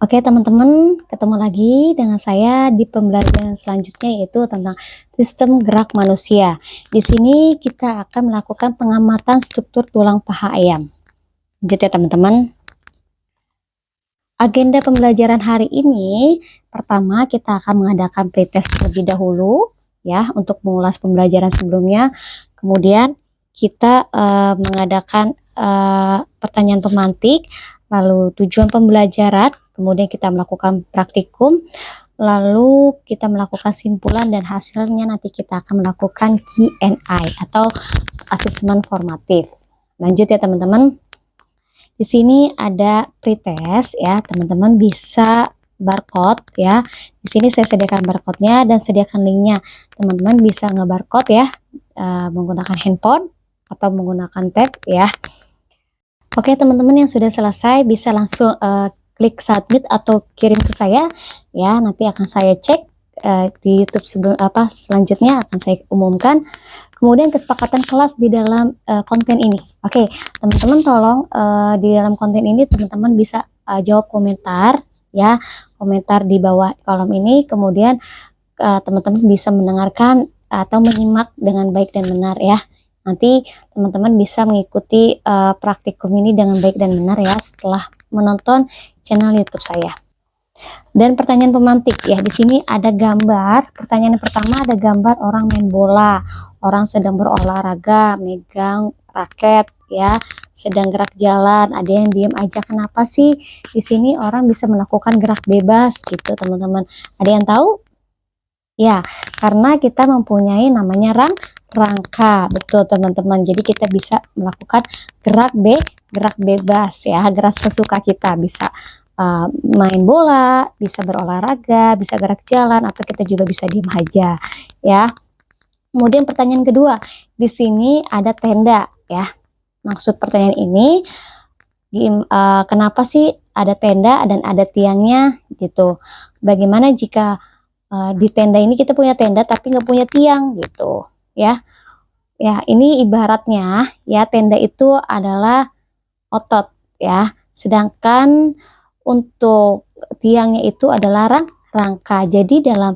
Oke teman-teman, ketemu lagi dengan saya di pembelajaran selanjutnya yaitu tentang sistem gerak manusia. Di sini kita akan melakukan pengamatan struktur tulang paha ayam. Lanjut ya teman-teman. Agenda pembelajaran hari ini, pertama kita akan mengadakan pretest terlebih dahulu ya untuk mengulas pembelajaran sebelumnya. Kemudian kita mengadakan pertanyaan pemantik, lalu tujuan pembelajaran, kemudian kita melakukan praktikum, lalu kita melakukan simpulan dan hasilnya nanti kita akan melakukan Q&A atau asesmen formatif. Lanjut ya teman-teman. Di sini ada pretest ya, teman-teman bisa barcode ya. Di sini saya sediakan barcode-nya dan sediakan linknya. Teman-teman bisa nge-barcode ya menggunakan handphone atau menggunakan tab ya. Oke teman-teman yang sudah selesai bisa langsung klik submit atau kirim ke saya ya. Nanti akan saya cek di YouTube selanjutnya akan saya umumkan. Kemudian kesepakatan kelas di dalam konten ini. Oke, teman-teman tolong di dalam konten ini teman-teman bisa jawab komentar ya, komentar di bawah kolom ini. Kemudian teman-teman bisa mendengarkan atau menyimak dengan baik dan benar ya. Nanti teman-teman bisa mengikuti praktikum ini dengan baik dan benar ya setelah menonton channel YouTube saya. Dan pertanyaan pemantik ya, di sini ada gambar. Pertanyaan yang pertama ada gambar orang main bola, orang sedang berolahraga, megang raket ya, sedang gerak jalan, ada yang diem aja. Kenapa sih di sini orang bisa melakukan gerak bebas gitu teman-teman? Ada yang tahu? Ya, karena kita mempunyai namanya rangka, betul teman-teman. Jadi kita bisa melakukan gerak bebas ya, gerak sesuka kita, bisa main bola, bisa berolahraga, bisa gerak jalan, atau kita juga bisa diem aja ya. Kemudian pertanyaan kedua, di sini ada tenda ya. Maksud pertanyaan ini kenapa sih ada tenda dan ada tiangnya gitu. Bagaimana jika di tenda ini kita punya tenda tapi nggak punya tiang gitu ya. Ya, ini ibaratnya ya, tenda itu adalah otot ya, sedangkan untuk tiangnya itu adalah rangka. Jadi dalam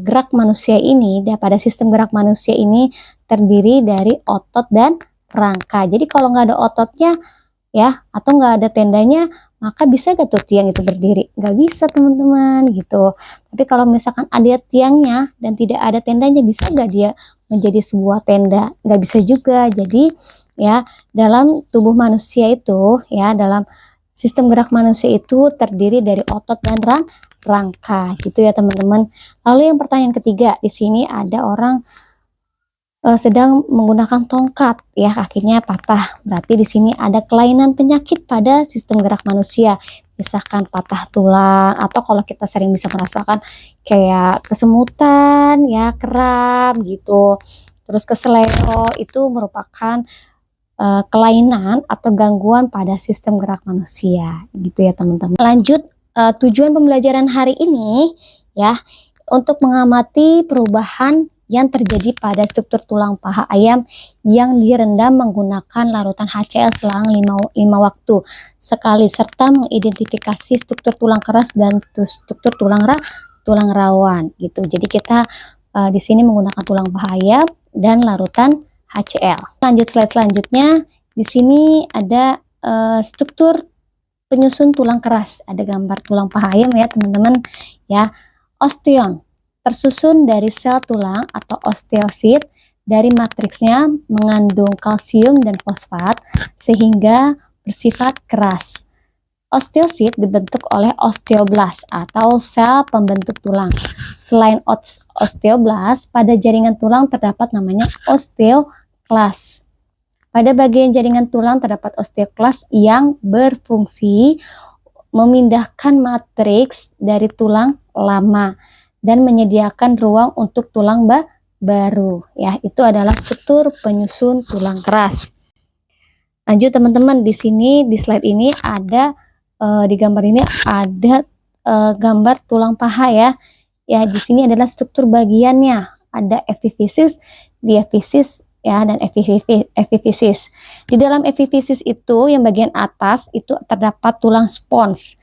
gerak manusia ini, pada sistem gerak manusia ini terdiri dari otot dan rangka. Jadi kalau nggak ada ototnya ya, atau nggak ada tendanya, maka bisa gak tuh tiang itu berdiri? Nggak bisa teman-teman gitu. Tapi kalau misalkan ada tiangnya dan tidak ada tendanya, bisa nggak dia menjadi sebuah tenda? Nggak bisa juga. Jadi ya, dalam tubuh manusia itu ya, dalam sistem gerak manusia itu terdiri dari otot dan rangka gitu ya teman-teman. Lalu yang pertanyaan ketiga, di sini ada orang sedang menggunakan tongkat ya, kakinya patah. Berarti di sini ada kelainan penyakit pada sistem gerak manusia, misalkan patah tulang, atau kalau kita sering bisa merasakan kayak kesemutan ya, kram gitu, terus keseleo, itu merupakan kelainan atau gangguan pada sistem gerak manusia gitu ya teman-teman. Lanjut, tujuan pembelajaran hari ini ya, untuk mengamati perubahan yang terjadi pada struktur tulang paha ayam yang direndam menggunakan larutan HCl selang 5 waktu sekali, serta mengidentifikasi struktur tulang keras dan struktur tulang rawan gitu. Jadi kita di sini menggunakan tulang paha ayam dan larutan HCl. Lanjut slide selanjutnya, di sini ada struktur penyusun tulang keras. Ada gambar tulang paha ayam ya teman-teman ya. Osteon tersusun dari sel tulang atau osteosit. Dari matriksnya mengandung kalsium dan fosfat sehingga bersifat keras. Osteosit dibentuk oleh osteoblast atau sel pembentuk tulang. Selain osteoblast, pada jaringan tulang terdapat namanya osteoklas. Pada bagian jaringan tulang terdapat osteoklas yang berfungsi memindahkan matriks dari tulang lama dan menyediakan ruang untuk tulang baru ya. Itu adalah struktur penyusun tulang keras. Lanjut teman-teman, di sini di slide ini ada di gambar ini ada gambar tulang paha ya. Ya, di sini adalah struktur bagiannya. Ada epiphysis, diaphysis ya, dan epiphysis. Di dalam epiphysis itu yang bagian atas itu terdapat tulang spons.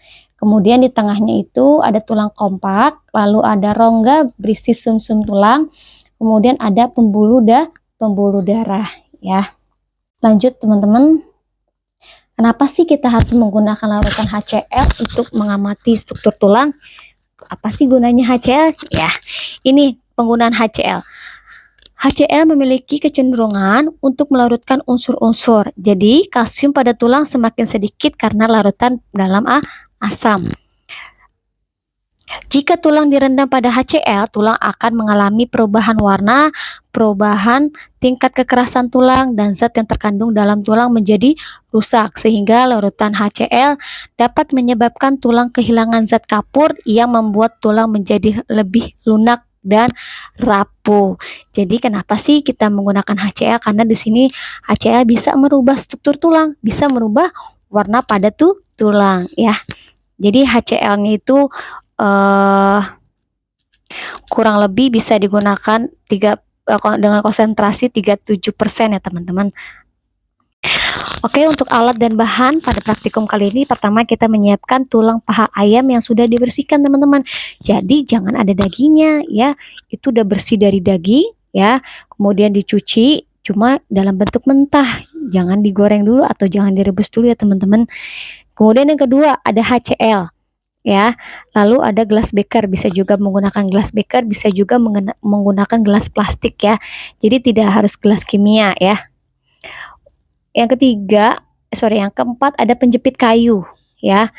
Kemudian di tengahnya itu ada tulang kompak, lalu ada rongga berisi sumsum tulang, kemudian ada pembuluh darah ya. Lanjut teman-teman. Kenapa sih kita harus menggunakan larutan HCl untuk mengamati struktur tulang? Apa sih gunanya HCl? Ya, ini penggunaan HCl. HCl memiliki kecenderungan untuk melarutkan unsur-unsur. Jadi, kalsium pada tulang semakin sedikit karena larutan dalam asam. Jika tulang direndam pada HCl, tulang akan mengalami perubahan warna, perubahan tingkat kekerasan tulang, dan zat yang terkandung dalam tulang menjadi rusak, sehingga larutan HCl dapat menyebabkan tulang kehilangan zat kapur yang membuat tulang menjadi lebih lunak dan rapuh. Jadi kenapa sih kita menggunakan HCl? Karena di sini HCl bisa merubah struktur tulang, bisa merubah warna pada tulang ya. Jadi HCl-nya itu kurang lebih bisa digunakan dengan konsentrasi 37% ya teman-teman. Oke, untuk alat dan bahan pada praktikum kali ini, pertama kita menyiapkan tulang paha ayam yang sudah dibersihkan teman-teman. Jadi jangan ada dagingnya ya, itu udah bersih dari daging ya, kemudian dicuci cuma dalam bentuk mentah, jangan digoreng dulu atau jangan direbus dulu ya teman-teman. Kemudian yang kedua ada HCl ya, lalu ada gelas beker, bisa juga menggunakan gelas beker, bisa juga menggunakan gelas plastik ya, jadi tidak harus gelas kimia ya. Yang keempat ada penjepit kayu ya.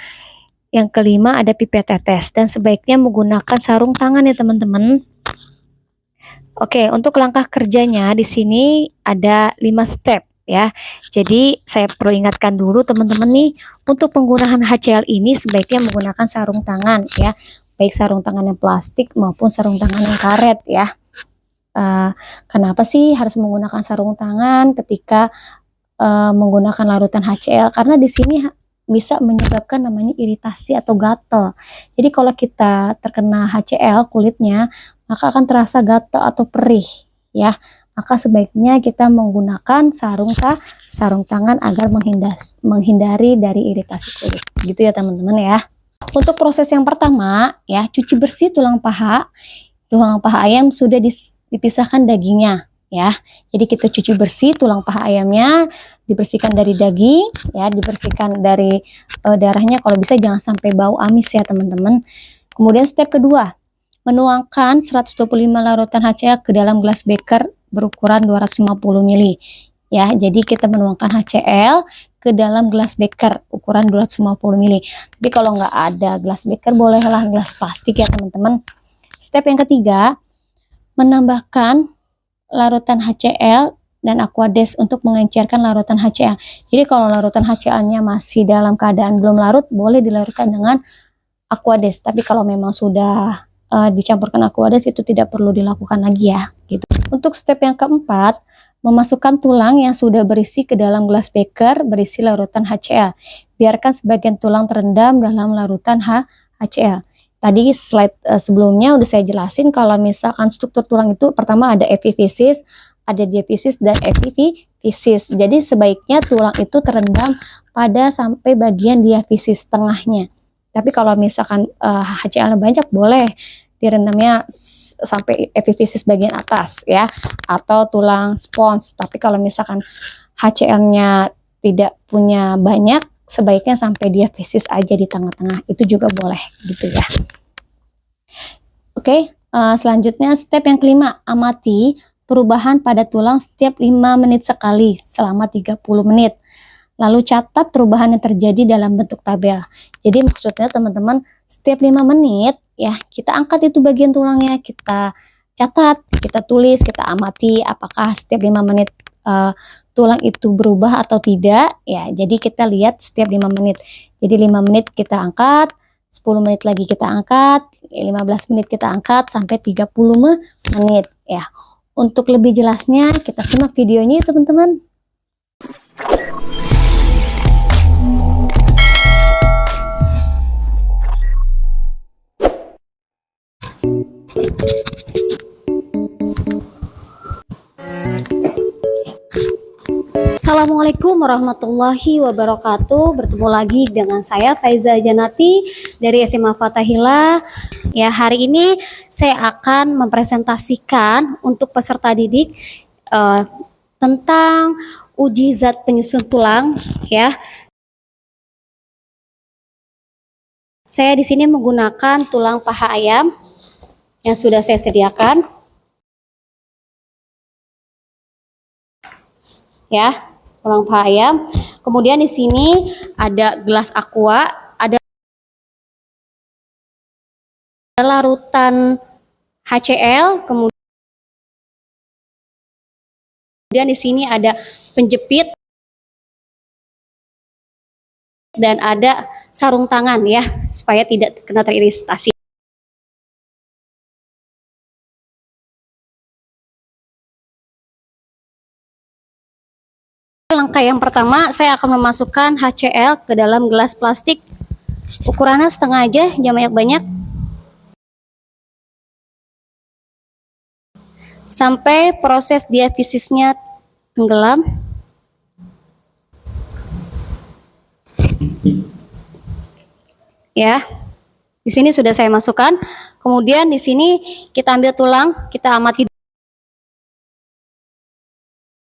Yang kelima ada pipet tetes, dan sebaiknya menggunakan sarung tangan ya teman-teman. Oke, untuk langkah kerjanya di sini ada 5 step ya. Jadi saya perlu ingatkan dulu teman-teman nih, untuk penggunaan HCl ini sebaiknya menggunakan sarung tangan ya, baik sarung tangan yang plastik maupun sarung tangan yang karet ya. Kenapa sih harus menggunakan sarung tangan ketika menggunakan larutan HCl? Karena di sini bisa menyebabkan namanya iritasi atau gatal. Jadi kalau kita terkena HCl kulitnya, maka akan terasa gatal atau perih ya. Maka sebaiknya kita menggunakan sarung tangan agar menghindari dari iritasi kulit. Gitu ya teman-teman ya. Untuk proses yang pertama ya, cuci bersih tulang paha. Tulang paha ayam sudah dipisahkan dagingnya ya. Jadi kita cuci bersih tulang paha ayamnya, dibersihkan dari daging ya, dibersihkan dari darahnya, kalau bisa jangan sampai bau amis ya teman-teman. Kemudian step kedua, menuangkan 125 larutan HCl ke dalam gelas beker berukuran 250 ml ya. Jadi kita menuangkan HCl ke dalam gelas beker ukuran 250 ml. Tapi kalau nggak ada gelas beker, bolehlah gelas plastik ya teman-teman. Step yang ketiga, menambahkan larutan HCl dan Aquades untuk mengencerkan larutan HCl. Jadi kalau larutan HCl-nya masih dalam keadaan belum larut, boleh dilarutkan dengan Aquades. Tapi kalau memang sudah dicampurkan Aquades, itu tidak perlu dilakukan lagi ya gitu. Untuk step yang keempat, memasukkan tulang yang sudah berisi ke dalam gelas beker berisi larutan HCl. Biarkan sebagian tulang terendam dalam larutan HCl. Tadi slide sebelumnya udah saya jelasin kalau misalkan struktur tulang itu pertama ada epifisis, ada diafisis, dan epifisis. Jadi sebaiknya tulang itu terendam pada sampai bagian diafisis tengahnya. Tapi kalau misalkan HCl banyak, boleh direndamnya sampai epifisis bagian atas ya, atau tulang spons. Tapi kalau misalkan HCl-nya tidak punya banyak, sebaiknya sampai diafisis aja di tengah-tengah, itu juga boleh gitu ya. Oke, selanjutnya step yang kelima, amati perubahan pada tulang setiap 5 menit sekali selama 30 menit. Lalu catat perubahan yang terjadi dalam bentuk tabel. Jadi maksudnya teman-teman, setiap 5 menit ya, kita angkat itu bagian tulangnya, kita catat, kita tulis, kita amati apakah setiap 5 menit tulang itu berubah atau tidak ya. Jadi kita lihat setiap 5 menit. Jadi 5 menit kita angkat, 10 menit lagi kita angkat, 15 menit kita angkat, sampai 30 menit ya. Untuk lebih jelasnya kita simak videonya ya teman-teman. Assalamualaikum warahmatullahi wabarakatuh. Bertemu lagi dengan saya Faiza Janati dari SMA Fathahillah. Ya, hari ini saya akan mempresentasikan untuk peserta didik tentang uji zat penyusun tulang ya. Saya di sini menggunakan tulang paha ayam yang sudah saya sediakan. Ya, tulang paha ayam. Kemudian di sini ada gelas aqua, ada larutan HCl, kemudian di sini ada penjepit dan ada sarung tangan ya, supaya tidak kena teriritasi. Langkah yang pertama, saya akan memasukkan HCl ke dalam gelas plastik. Ukurannya setengah aja, jangan banyak-banyak. Sampai proses diafisisnya tenggelam. Ya, di sini sudah saya masukkan. Kemudian di sini kita ambil tulang, kita amati dulu.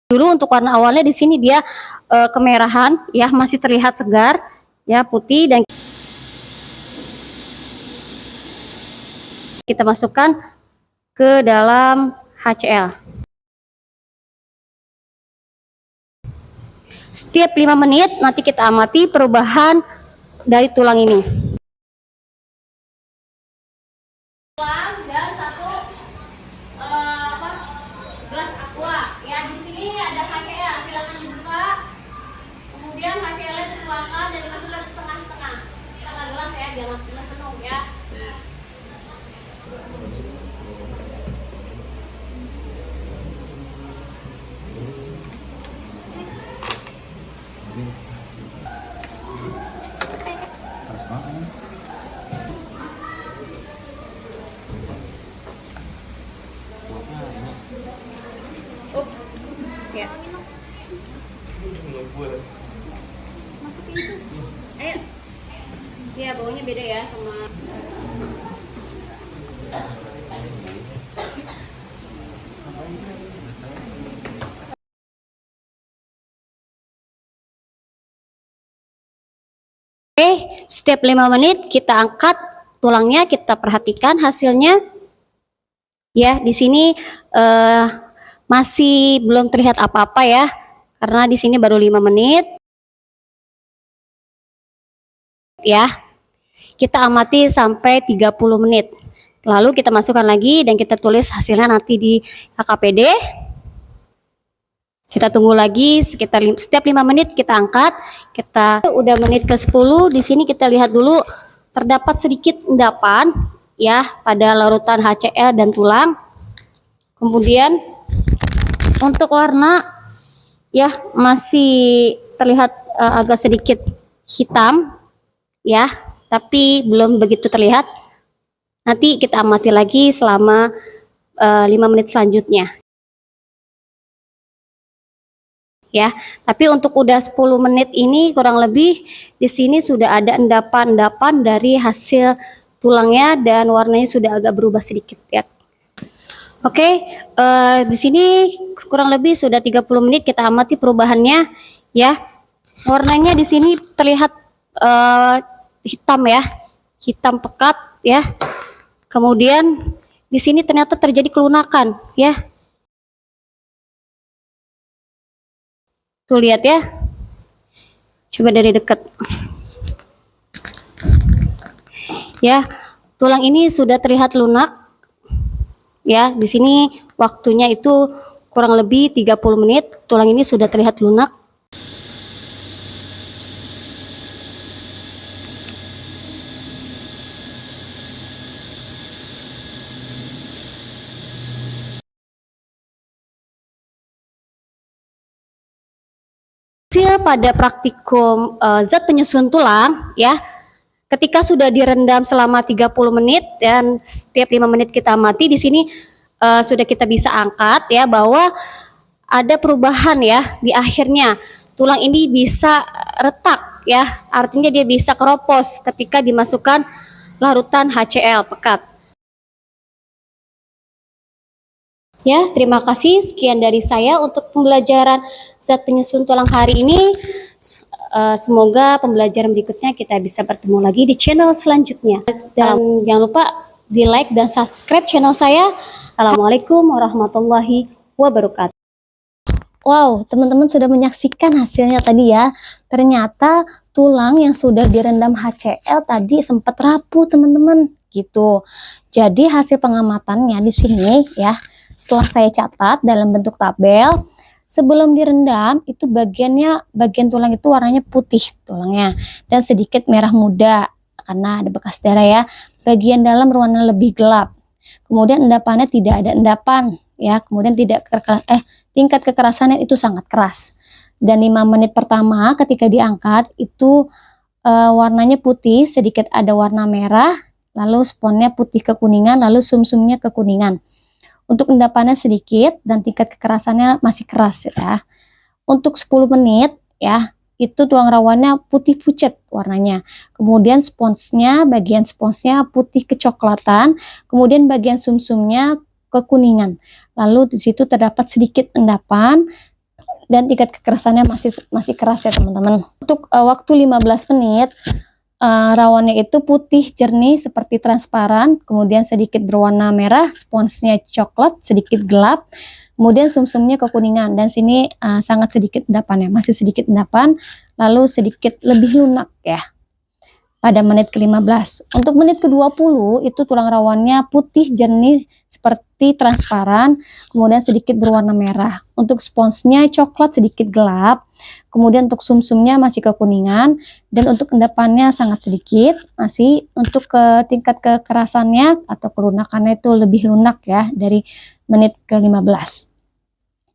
Untuk warna awalnya di sini dia kemerahan, ya, masih terlihat segar, ya, putih, dan kita masukkan ke dalam HCl. Setiap 5 menit nanti kita amati perubahan dari tulang ini. Dan satu gelas aqua. Ya, di sini ada HCl, silakan dibuka. Kemudian HCl-nya dituangkan dan dimasukkan setengah-setengah. Setengah gelas ya, jangan penuh ya. Ya. Masukin itu. Ayo. Ya, baunya beda ya sama. Oke, setiap 5 menit kita angkat tulangnya, kita perhatikan hasilnya. Ya, di sini masih belum terlihat apa-apa ya, karena di sini baru 5 menit. Ya, kita amati sampai 30 menit. Lalu kita masukkan lagi dan kita tulis hasilnya nanti di HKPD. Kita tunggu lagi sekitar setiap 5 menit kita angkat. Kita udah menit ke-10, di sini kita lihat dulu terdapat sedikit endapan ya pada larutan HCl dan tulang. Kemudian untuk warna ya masih terlihat agak sedikit hitam ya, tapi belum begitu terlihat. Nanti kita amati lagi selama 5 menit selanjutnya. Ya, tapi untuk udah 10 menit ini kurang lebih di sini sudah ada endapan-endapan dari hasil tulangnya dan warnanya sudah agak berubah sedikit ya. Oke, di sini kurang lebih sudah 30 menit kita amati perubahannya ya. Warnanya di sini terlihat hitam ya, hitam pekat ya. Kemudian di sini ternyata terjadi kelunakan ya. Tuh lihat ya. Coba dari dekat. Ya, tulang ini sudah terlihat lunak. Ya, di sini waktunya itu kurang lebih 30 menit, tulang ini sudah terlihat lunak. Hasil pada praktikum zat penyusun tulang ya, ketika sudah direndam selama 30 menit dan setiap 5 menit kita amati, di sini sudah kita bisa angkat ya, bahwa ada perubahan ya di akhirnya. Tulang ini bisa retak ya, artinya dia bisa keropos ketika dimasukkan larutan HCl pekat. Ya, terima kasih. Sekian dari saya untuk pembelajaran zat penyusun tulang hari ini. Semoga pembelajaran berikutnya kita bisa bertemu lagi di channel selanjutnya. Dan jangan lupa di like dan subscribe channel saya. Assalamualaikum warahmatullahi wabarakatuh. Wow, teman-teman sudah menyaksikan hasilnya tadi ya. Ternyata tulang yang sudah direndam HCl tadi sempat rapuh, teman-teman. Gitu. Jadi hasil pengamatannya di sini ya, setelah saya catat dalam bentuk tabel, sebelum direndam itu bagian tulang itu warnanya putih tulangnya dan sedikit merah muda karena ada bekas darah ya. Bagian dalam berwarna lebih gelap. Kemudian endapannya tidak ada endapan ya. Kemudian tingkat kekerasannya itu sangat keras. Dan 5 menit pertama ketika diangkat itu warnanya putih, sedikit ada warna merah, lalu sponnya putih kekuningan, lalu sumsumnya kekuningan. Untuk endapannya sedikit dan tingkat kekerasannya masih keras ya. Untuk 10 menit ya, itu tulang rawannya putih pucat warnanya. Kemudian bagian sponsnya putih kecoklatan, kemudian bagian sumsumnya kekuningan. Lalu di situ terdapat sedikit endapan dan tingkat kekerasannya masih keras ya teman-teman. Untuk waktu 15 menit rawannya itu putih jernih seperti transparan, kemudian sedikit berwarna merah, sponsnya coklat, sedikit gelap, kemudian sumsumnya kekuningan, dan sini sangat sedikit endapannya, masih sedikit endapan, lalu sedikit lebih lunak ya pada menit ke-15. Untuk menit ke-20 itu tulang rawannya putih jernih seperti transparan, kemudian sedikit berwarna merah. Untuk sponsnya coklat sedikit gelap, kemudian untuk sumsumnya masih kekuningan, dan untuk endapannya sangat sedikit masih. Untuk tingkat kekerasannya atau kelunakannya itu lebih lunak ya dari menit ke-15.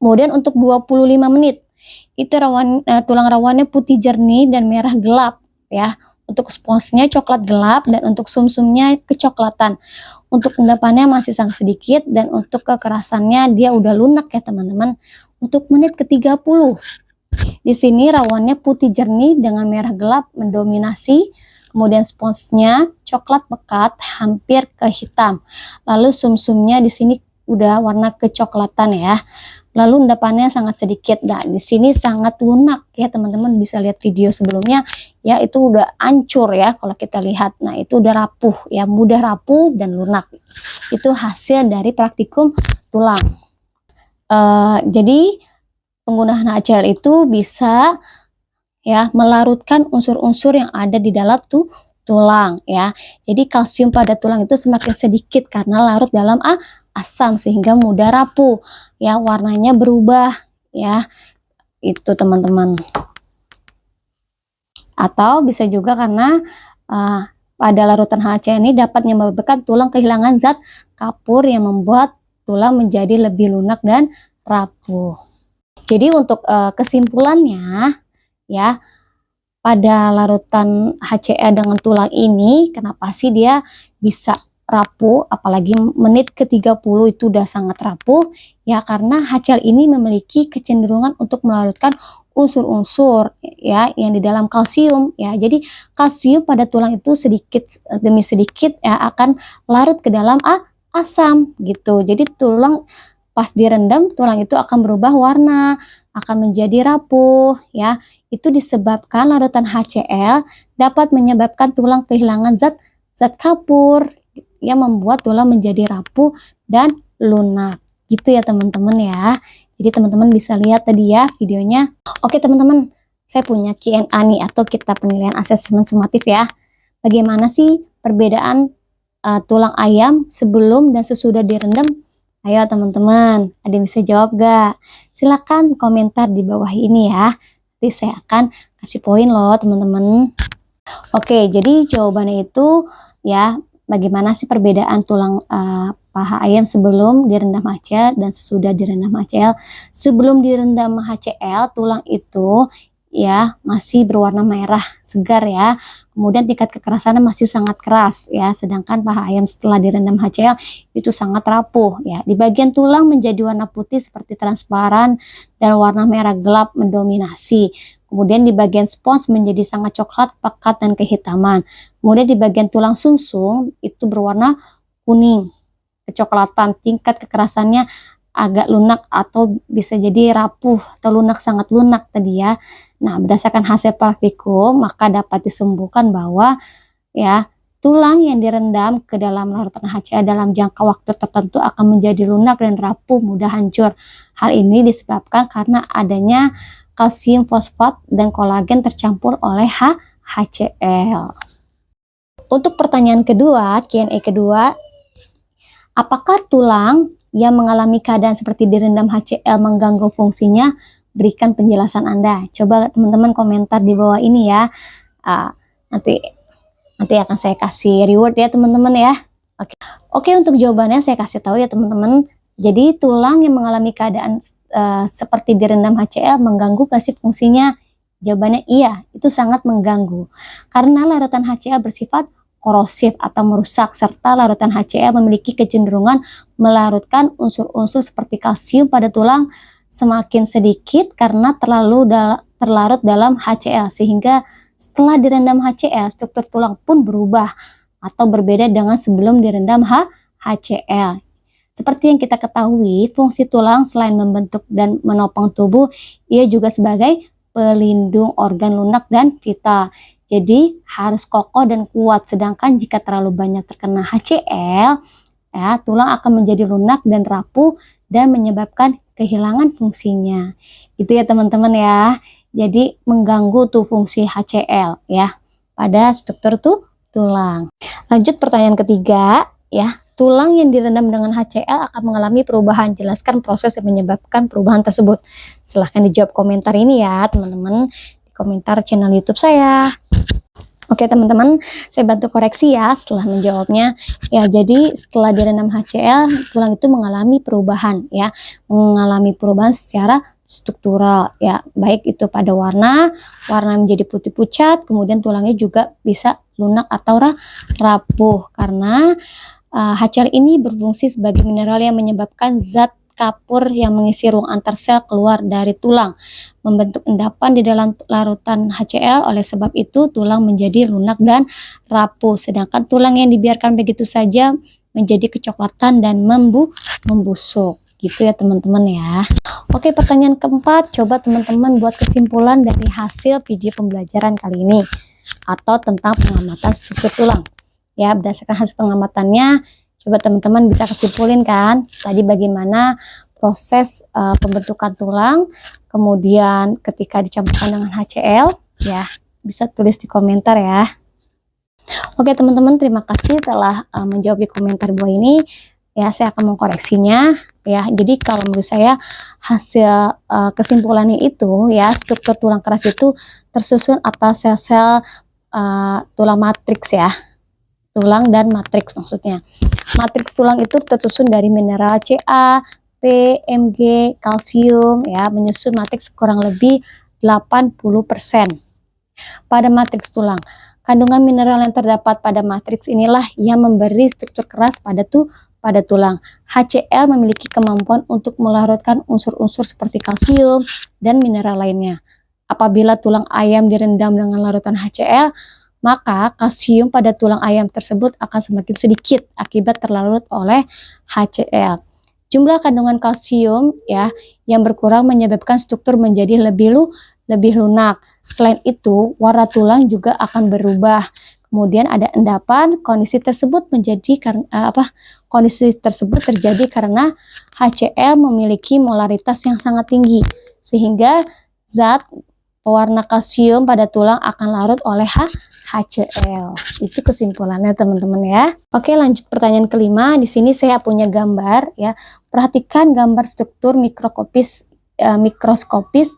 Kemudian untuk 25 menit itu tulang rawannya putih jernih dan merah gelap ya. Untuk sponsnya coklat gelap dan untuk sumsumnya kecoklatan. Untuk endapannya masih sangat sedikit dan untuk kekerasannya dia udah lunak ya teman-teman. Untuk menit ke-30 di sini rawannya putih jernih dengan merah gelap mendominasi. Kemudian sponsnya coklat pekat hampir ke hitam. Lalu sumsumnya di sini udah warna kecoklatan ya. Lalu endapannya sangat sedikit. Nah, di sini sangat lunak ya teman-teman, bisa lihat video sebelumnya ya, itu udah hancur ya kalau kita lihat. Nah, itu udah rapuh ya, mudah rapuh dan lunak. Itu hasil dari praktikum tulang. Jadi penggunaan HCl itu bisa ya melarutkan unsur-unsur yang ada di dalam tulang ya. Jadi kalsium pada tulang itu semakin sedikit karena larut dalam asam sehingga mudah rapuh ya, warnanya berubah ya, itu teman-teman. Atau bisa juga karena pada larutan HCl ini dapat menyebabkan tulang kehilangan zat kapur yang membuat tulang menjadi lebih lunak dan rapuh. Jadi untuk kesimpulannya ya, pada larutan HCl dengan tulang ini kenapa sih dia bisa rapuh, apalagi menit ke-30 itu udah sangat rapuh ya, karena HCl ini memiliki kecenderungan untuk melarutkan unsur-unsur ya yang di dalam kalsium ya. Jadi kalsium pada tulang itu sedikit demi sedikit ya akan larut ke dalam asam gitu. Jadi tulang pas direndam, tulang itu akan berubah warna, akan menjadi rapuh ya. Itu disebabkan larutan HCl dapat menyebabkan tulang kehilangan zat kapur yang membuat tulang menjadi rapuh dan lunak gitu ya teman-teman ya. Jadi teman-teman bisa lihat tadi ya videonya. Oke teman-teman, saya punya Q&A nih atau kitab penilaian asesmen sumatif ya. Bagaimana sih perbedaan tulang ayam sebelum dan sesudah direndam? Ayo teman-teman, ada yang bisa jawab gak? Silakan komentar di bawah ini ya. Nanti saya akan kasih poin loh teman-teman. Oke, jadi jawabannya itu ya, bagaimana sih perbedaan tulang paha ayam sebelum direndam HCl dan sesudah direndam HCl. Sebelum direndam HCl, tulang itu ya masih berwarna merah segar ya. Kemudian tingkat kekerasannya masih sangat keras ya. Sedangkan paha ayam setelah direndam HCl itu sangat rapuh ya. Di bagian tulang menjadi warna putih seperti transparan dan warna merah gelap mendominasi. Kemudian di bagian spons menjadi sangat coklat, pekat dan kehitaman. Kemudian di bagian tulang sumsum itu berwarna kuning, kecoklatan. Tingkat kekerasannya agak lunak atau bisa jadi rapuh atau lunak, sangat lunak tadi ya. Nah, berdasarkan hasil praktikum maka dapat disembuhkan bahwa ya tulang yang direndam ke dalam larutan HCl dalam jangka waktu tertentu akan menjadi lunak dan rapuh, mudah hancur. Hal ini disebabkan karena adanya kalsium fosfat dan kolagen tercampur oleh HCl. Untuk pertanyaan kedua, Q&A kedua, apakah tulang yang mengalami keadaan seperti direndam HCl mengganggu fungsinya? Berikan penjelasan Anda. Coba teman-teman komentar di bawah ini ya. Nanti akan saya kasih reward ya teman-teman ya. Oke, untuk jawabannya saya kasih tahu ya teman-teman. Jadi tulang yang mengalami keadaan seperti direndam HCl mengganggu gak sih fungsinya? Jawabannya iya, itu sangat mengganggu. Karena larutan HCl bersifat korosif atau merusak, serta larutan HCl memiliki kecenderungan melarutkan unsur-unsur seperti kalsium pada tulang semakin sedikit karena terlarut dalam HCl, sehingga setelah direndam HCl struktur tulang pun berubah atau berbeda dengan sebelum direndam HCl. Seperti yang kita ketahui, fungsi tulang selain membentuk dan menopang tubuh, ia juga sebagai pelindung organ lunak dan vital. Jadi harus kokoh dan kuat. Sedangkan jika terlalu banyak terkena HCl, ya, tulang akan menjadi lunak dan rapuh dan menyebabkan kehilangan fungsinya. Itu ya teman-teman ya. Jadi mengganggu tuh fungsi HCl ya pada struktur tulang. Lanjut pertanyaan ketiga ya. Tulang yang direndam dengan HCl akan mengalami perubahan. Jelaskan proses yang menyebabkan perubahan tersebut. Silahkan dijawab komentar ini ya teman-teman, di komentar channel YouTube saya. Oke teman-teman, saya bantu koreksi ya setelah menjawabnya. Ya, jadi setelah direndam HCl, tulang itu mengalami perubahan ya, mengalami perubahan secara struktural ya, baik itu pada warna menjadi putih pucat, kemudian tulangnya juga bisa lunak atau rapuh karena HCl ini berfungsi sebagai mineral yang menyebabkan zat kapur yang mengisi ruang antar sel keluar dari tulang, membentuk endapan di dalam larutan HCl. Oleh sebab itu tulang menjadi lunak dan rapuh, sedangkan tulang yang dibiarkan begitu saja menjadi kecoklatan dan membusuk. Gitu ya teman-teman ya. Oke, pertanyaan keempat, coba teman-teman buat kesimpulan dari hasil video pembelajaran kali ini atau tentang pengamatan struktur tulang. Ya, berdasarkan hasil pengamatannya, coba teman-teman bisa kesimpulin kan tadi bagaimana proses pembentukan tulang, kemudian ketika dicampurkan dengan HCl ya, bisa tulis di komentar ya. Oke teman-teman, terima kasih telah menjawab di komentar bawah ini ya, saya akan mengkoreksinya ya. Jadi kalau menurut saya hasil kesimpulannya itu ya, struktur tulang keras itu tersusun atas sel-sel tulang matriks ya, tulang dan matriks maksudnya. Matriks tulang itu tersusun dari mineral Ca, P, Mg, kalsium ya, menyusun matriks kurang lebih 80%. Pada matriks tulang, kandungan mineral yang terdapat pada matriks inilah yang memberi struktur keras pada tulang. HCl memiliki kemampuan untuk melarutkan unsur-unsur seperti kalsium dan mineral lainnya. Apabila tulang ayam direndam dengan larutan HCl, maka kalsium pada tulang ayam tersebut akan semakin sedikit akibat terlarut oleh HCl. Jumlah kandungan kalsium ya yang berkurang menyebabkan struktur menjadi lebih lunak. Selain itu, warna tulang juga akan berubah. Kemudian ada endapan. Kondisi tersebut terjadi karena HCl memiliki molaritas yang sangat tinggi, sehingga zat pewarna kalsium pada tulang akan larut oleh HCl. Itu kesimpulannya teman-teman ya. Oke, lanjut pertanyaan kelima. Di sini saya punya gambar ya. Perhatikan gambar struktur mikroskopis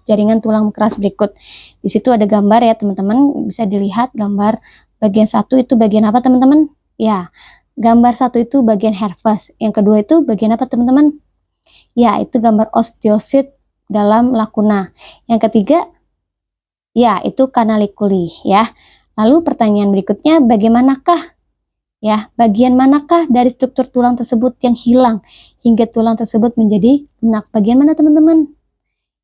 jaringan tulang keras berikut. Di situ ada gambar ya teman-teman. Bisa dilihat gambar bagian satu itu bagian apa teman-teman? Ya, gambar satu itu bagian Herpes. Yang kedua itu bagian apa teman-teman? Ya, itu gambar osteosit dalam lakuna. Yang ketiga Ya, itu kanalikuli ya. Lalu pertanyaan berikutnya, bagian manakah dari struktur tulang tersebut yang hilang hingga tulang tersebut menjadi lunak? Bagian mana teman-teman?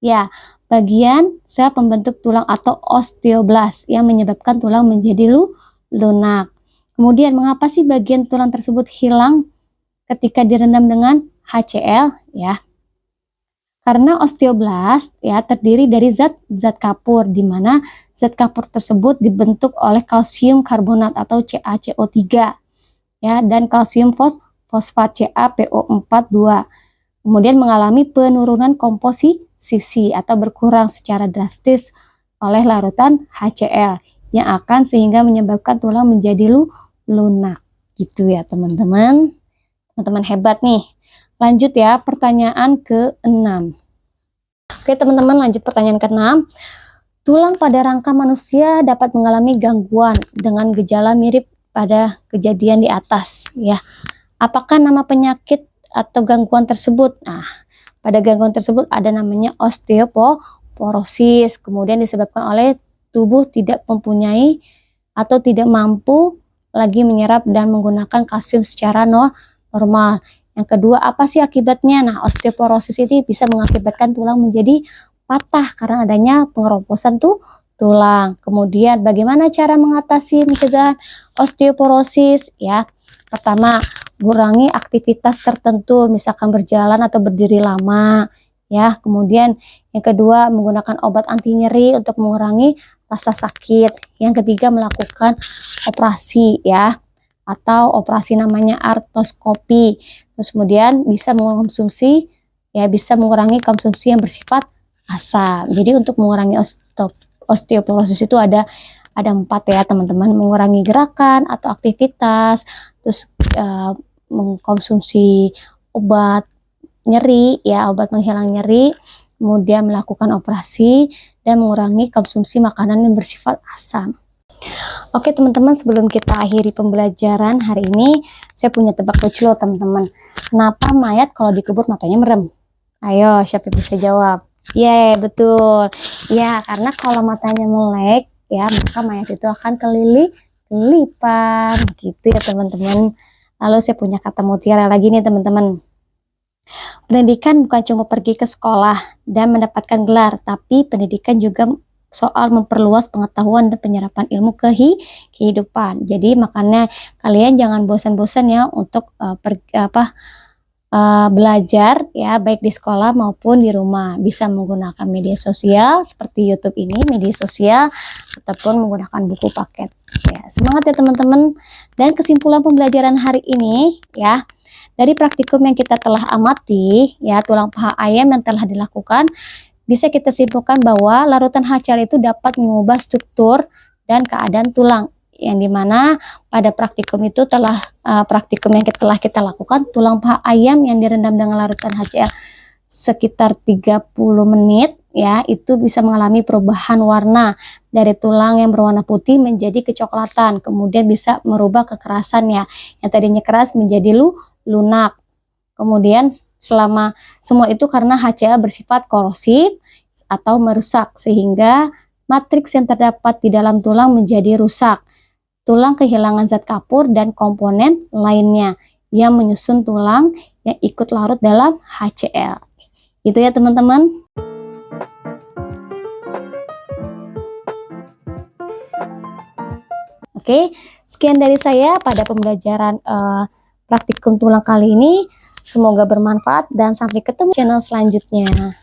Ya, bagian sel pembentuk tulang atau osteoblast yang menyebabkan tulang menjadi lunak. Kemudian mengapa sih bagian tulang tersebut hilang ketika direndam dengan HCl ya? Karena osteoblast ya terdiri dari zat kapur, di mana zat kapur tersebut dibentuk oleh kalsium karbonat atau CaCO3 ya, dan kalsium fosfat CaPO42. Kemudian mengalami penurunan komposisi atau berkurang secara drastis oleh larutan HCl yang akan sehingga menyebabkan tulang menjadi lunak. Gitu ya teman-teman. Teman-teman hebat nih. Lanjut ya, pertanyaan ke-6. Oke teman-teman, lanjut pertanyaan ke-6. Tulang pada rangka manusia dapat mengalami gangguan dengan gejala mirip pada kejadian di atas ya. Apakah nama penyakit atau gangguan tersebut? Nah, pada gangguan tersebut ada namanya osteoporosis, kemudian disebabkan oleh tubuh tidak mempunyai atau tidak mampu lagi menyerap dan menggunakan kalsium secara normal. Yang kedua, apa sih akibatnya? Nah, osteoporosis ini bisa mengakibatkan tulang menjadi patah karena adanya pengeroposan tulang. Kemudian, bagaimana cara mengatasi mencegah osteoporosis? Ya, pertama, kurangi aktivitas tertentu, misalkan berjalan atau berdiri lama. Ya, kemudian yang kedua, menggunakan obat anti nyeri untuk mengurangi rasa sakit. Yang ketiga, melakukan operasi ya, atau operasi namanya artroskopi. Terus kemudian bisa mengurangi konsumsi yang bersifat asam. Jadi untuk mengurangi osteoporosis itu ada 4 ya teman-teman. Mengurangi gerakan atau aktivitas, terus mengkonsumsi obat nyeri ya, obat menghilang nyeri, kemudian melakukan operasi dan mengurangi konsumsi makanan yang bersifat asam. Oke teman-teman, sebelum kita akhiri pembelajaran hari ini, saya punya tebak lucu loh teman-teman. Kenapa mayat kalau dikubur matanya merem? Ayo, siapa bisa jawab? Betul. Ya, karena kalau matanya melek, ya maka mayat itu akan kelilipan. Gitu ya teman-teman. Lalu saya punya kata mutiara lagi nih teman-teman. Pendidikan bukan cuma pergi ke sekolah dan mendapatkan gelar, tapi pendidikan juga soal memperluas pengetahuan dan penyerapan ilmu kehidupan. Jadi makanya kalian jangan bosan-bosan ya untuk belajar ya, baik di sekolah maupun di rumah. Bisa menggunakan media sosial seperti YouTube ini, media sosial, ataupun menggunakan buku paket. Ya, semangat ya teman-teman. Dan kesimpulan pembelajaran hari ini ya, dari praktikum yang kita telah amati ya, tulang paha ayam yang telah dilakukan, bisa kita simpulkan bahwa larutan HCl itu dapat mengubah struktur dan keadaan tulang, yang dimana pada praktikum itu praktikum yang telah kita lakukan, tulang paha ayam yang direndam dengan larutan HCl sekitar 30 menit ya, itu bisa mengalami perubahan warna dari tulang yang berwarna putih menjadi kecoklatan, kemudian bisa merubah kekerasannya yang tadinya keras menjadi lunak. Kemudian selama semua itu karena HCl bersifat korosif atau merusak, sehingga matriks yang terdapat di dalam tulang menjadi rusak. Tulang kehilangan zat kapur dan komponen lainnya yang menyusun tulang yang ikut larut dalam HCl. Itu ya teman-teman. Oke, sekian dari saya pada pembelajaran praktikum tulang kali ini. Semoga bermanfaat dan sampai ketemu channel selanjutnya.